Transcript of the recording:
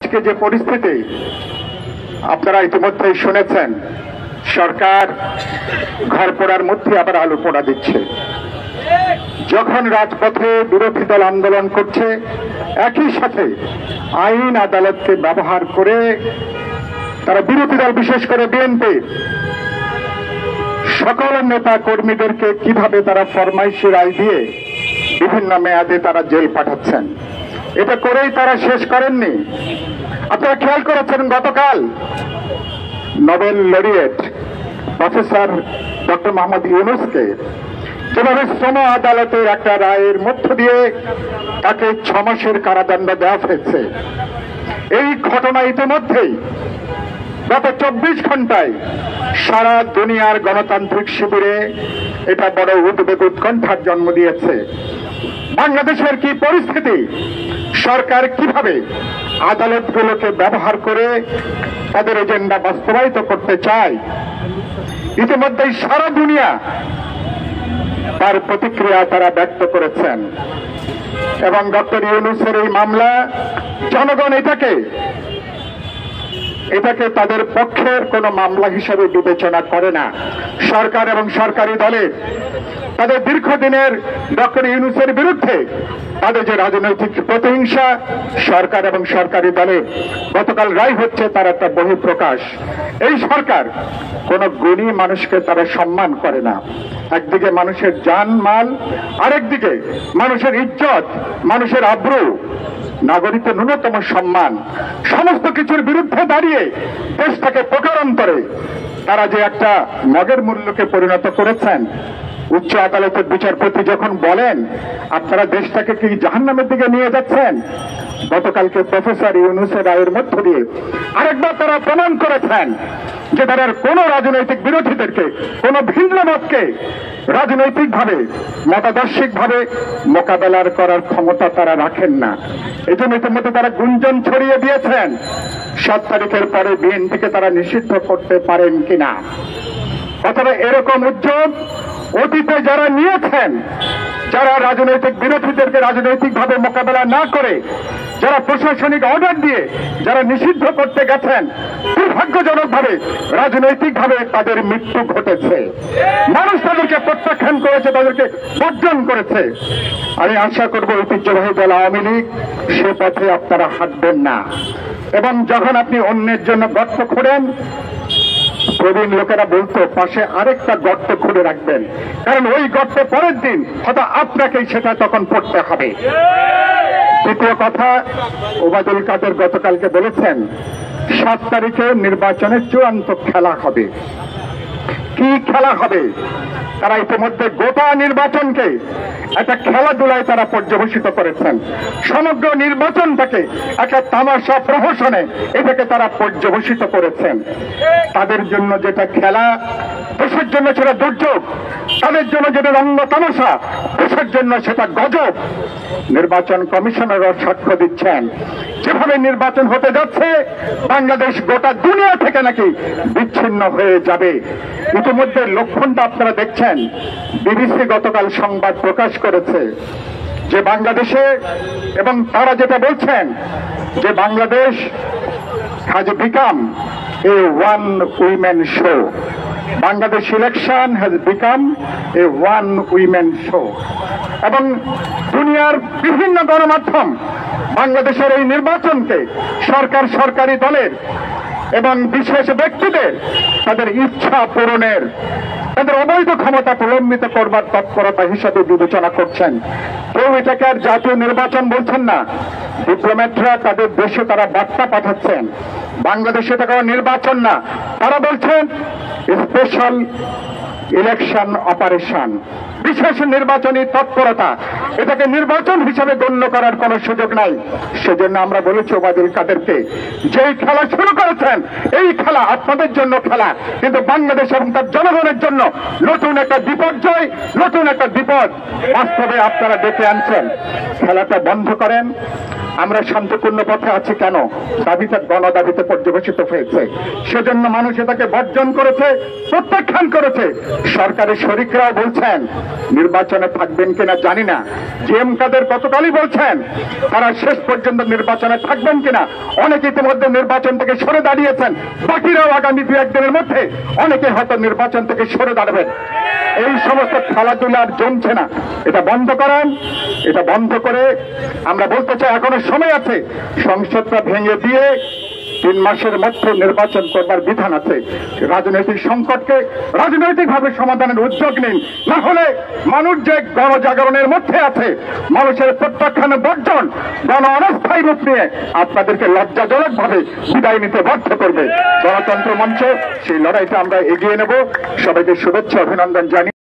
আজকে যে পরিস্থিতি আপনারা ইতিমধ্যেই শুনেছেন, সরকার ঘর পোড়ার মধ্যে আবার আলু পোড়া দিচ্ছে। যখন রাজপথে বিরোধী দল আন্দোলন করছে, একই সাথে আইন আদালতকে ব্যবহার করে তারা বিরোধী দল, বিশেষ করে বিএনপি সকল নেতা কর্মীদেরকে কিভাবে তারা ফরমাইশি রায় দিয়ে বিভিন্ন মেয়াদে তারা জেল পাঠাচ্ছেন। এটা করেই তারা শেষ করেননি। আপনারা খেয়াল করেছেন, গতকাল Nobel laureate professor doctor Mohammad ইউনূসকে যেভাবে শ্রম আদালতের একটা রায়ের মধ্য দিয়ে তাকে 6 মাসের কারাদণ্ড দেওয়া হয়েছে। এই ঘটনা ইতিমধ্যেই গত 24 ঘন্টায় সারা দুনিয়ার গণতান্ত্রিক শিবিরে এটা বড় উদ্বেগ, উৎকণ্ঠার জন্ম দিয়েছে। বাংলাদেশের কি পরিস্থিতি, সরকার কিভাবে আদালতগুলোকে ব্যবহার করে তাদের এজেন্ডা বাস্তবায়িত করতে চায়, ইতিমধ্যেই সারা দুনিয়া তার প্রতিক্রিয়া তারা ব্যক্ত করেছেন। এবং ডক্টর ইউনূসের এই মামলা জনগণ এটাকে তাদের পক্ষের কোনো মামলা হিসেবে বিবেচনা করে না। সরকার এবং সরকারি দলের তাদের দীর্ঘদিনের ডক্টর ইউনূসের বিরুদ্ধে তাদের যে রাজনৈতিক প্রতিহিংসা, সরকার এবং সরকারি দলের গতকাল রায় হচ্ছে তার একটা বহিঃপ্রকাশ। এই সরকার কোন গুণী মানুষকে তারা সম্মান করে না। একদিকে মানুষের জান মাল, আরেকদিকে মানুষের ইজ্জত, মানুষের আব্রু, নাগরিকের ন্যূনতম সম্মান, সমস্ত কিছুর বিরুদ্ধে দাঁড়িয়ে দেশটাকে প্রকারান্তরে তারা যে একটা মগের মূল্যকে পরিণত করেছেন। উচ্চ আদালতের বিচারপতি যখন বলেন আপনারা দেশটাকে কি জাহান্নামের দিকে নিয়ে যাচ্ছেন, গতকালকে প্রফেসর ইউনূসের রায়ের মধ্য দিয়ে আরেকবার তারা প্রমাণ করেছেন যে তারা কোন রাজনৈতিক বিরোধীদেরকে, কোন ভিন্ন মতকে রাজনৈতিকভাবে, মতাদর্শিকভাবে মোকাবেলার করার ক্ষমতা তারা রাখেন না। এই জন্য ইতিমধ্যে তারা গুঞ্জন ছড়িয়ে দিয়েছেন 7 তারিখের পরে বিএনপিকে তারা নিষিদ্ধ করতে পারেন কিনা। অথবা এরকম উদ্যোগ অতীতে যারা নিয়েছেন, যারা রাজনৈতিক বিরোধীদেরকে রাজনৈতিকভাবে মোকাবেলা না করে, যারা প্রশাসনিক অর্ডার দিয়ে যারা নিষিদ্ধ করতে গেছেন, দুর্ভাগ্যজনকভাবে রাজনৈতিকভাবে তাদের মৃত্যু ঘটেছে। মানুষ তাদেরকে প্রত্যাখ্যান করেছে, তাদেরকে বর্জন করেছে। আমি আশা করব ঐতিহ্যবাহী দল আওয়ামী লীগ সে পথে আপনারা হাঁটবেন না। এবং যখন আপনি অন্যের জন্য গর্ত খোঁড়েন, প্রবীণ লোকেরা বলতো পাশে আরেকটা গর্ত খুঁড়ে রাখবেন, কারণ ওই গর্ত পরের দিন হয়তো আপনাকেই সেটা তখন পড়তে হবে। দ্বিতীয় কথা, ওবায়দুল কাদের গতকালকে বলেছেন 7 তারিখে নির্বাচনের চূড়ান্ত খেলা হবে। কি খেলা হবে? তারা ইতিমধ্যে গোটা নির্বাচনকে একটা খেলাধুলায় তারা পর্যবেসিত করেছেন। সমগ্র নির্বাচনটাকে একটা তামাশা প্রহসনে এটাকে তারা পর্যবেসিত করেছেন। তাদের জন্য যেটা খেলা, দেশের জন্য সেটা দুর্যোগ, তাদের জন্য যেটা রঙ্গ তামাশা, দেশের জন্য সেটা গজব। নির্বাচন কমিশনারও সাক্ষ্য দিচ্ছেন, যেভাবে নির্বাচন হতে যাচ্ছে বাংলাদেশ গোটা দুনিয়া থেকে নাকি বিচ্ছিন্ন হয়ে যাবে। ইতিমধ্যে লক্ষণটা আপনারা দেখছেন। বিবিসি গতকাল সংবাদ প্রকাশ করেছে যে বাংলাদেশে, এবং তারা যেটা বলছেন যে Bangladesh has become a one women show. Bangladesh election has become a one women show. এবং দুনিয়ার বিভিন্ন গণমাধ্যম বাংলাদেশের এই নির্বাচনকে সরকার, সরকারি দলের এবং বিশেষ ব্যক্তিদের তাদের ইচ্ছা পূরণের, তাদের অবৈধ ক্ষমতা প্রলম্বিত করবার তৎপরতা হিসাবে বিবেচনা করছেন। কেউ এটাকে আর জাতীয় নির্বাচন বলছেন না। ডিপ্লোম্যাটরা তাদের দেশে তারা বার্তা পাঠাচ্ছেন, বাংলাদেশে এটা কোনো নির্বাচন না, তারা বলছেন স্পেশাল ইলেকশন অপারেশন, বিশেষ নির্বাচনী তৎপরতা। এটাকে নির্বাচন হিসাবে গণ্য করার কোন সুযোগ নাই। সেজন্য আমরা বলেছি ওবায়দুল কাদেরকে, যেই খেলা শুরু করেছেন এই খেলা আপনাদের জন্য খেলা, কিন্তু বাংলাদেশ এবং তার জনগণের জন্য নতুন একটা বিপর্যয়, নতুন একটা বিপদ বাস্তবে আপনারা ডেকে আনছেন। খেলাটা বন্ধ করেন। আমরা শান্তিপূর্ণ পথে আছি কেন? দাবিতে গণদাবিতে পর্যবেসিত হয়েছে, সেজন্য মানুষ এটাকে বর্জন করেছে, প্রত্যাখ্যান করেছে। সরকারের শরিকরাও বলছেন নির্বাচনে থাকবেন কিনা জানি না। জিএম কাদের গতকালই বলছেন তারা শেষ পর্যন্ত নির্বাচনে থাকবেন কিনা। অনেকে ইতিমধ্যে নির্বাচন থেকে সরে দাঁড়িয়েছেন, বাকিরাও আগামী দু একদিনের মধ্যে অনেকে হয়তো নির্বাচন থেকে সরে দাঁড়াবেন। এই সমস্ত খেলাধুলা আর জমছে না, এটা বন্ধ করেন। এটা বন্ধ করে আমরা বলতে চাই এখনো সময় আছে, সংসদটা ভেঙে দিয়ে 3 মাসের মধ্যে নির্বাচন করবার বিধান আছে। রাজনৈতিক সংকটকে রাজনৈতিকভাবে সমাধানের উদ্যোগ নিন, না হলে মানুষ যে গণজাগরণের মধ্যে আছে, মানুষের প্রত্যাখ্যান বর্জন গণ অনস্থায়ী রূপ নিয়ে আপনাদেরকে লজ্জাজনকভাবে বিদায় নিতে বাধ্য করবে। গণতন্ত্র মঞ্চ সেই লড়াইটা আমরা এগিয়ে নেব। সবাইকে শুভেচ্ছা অভিনন্দন জানিয়ে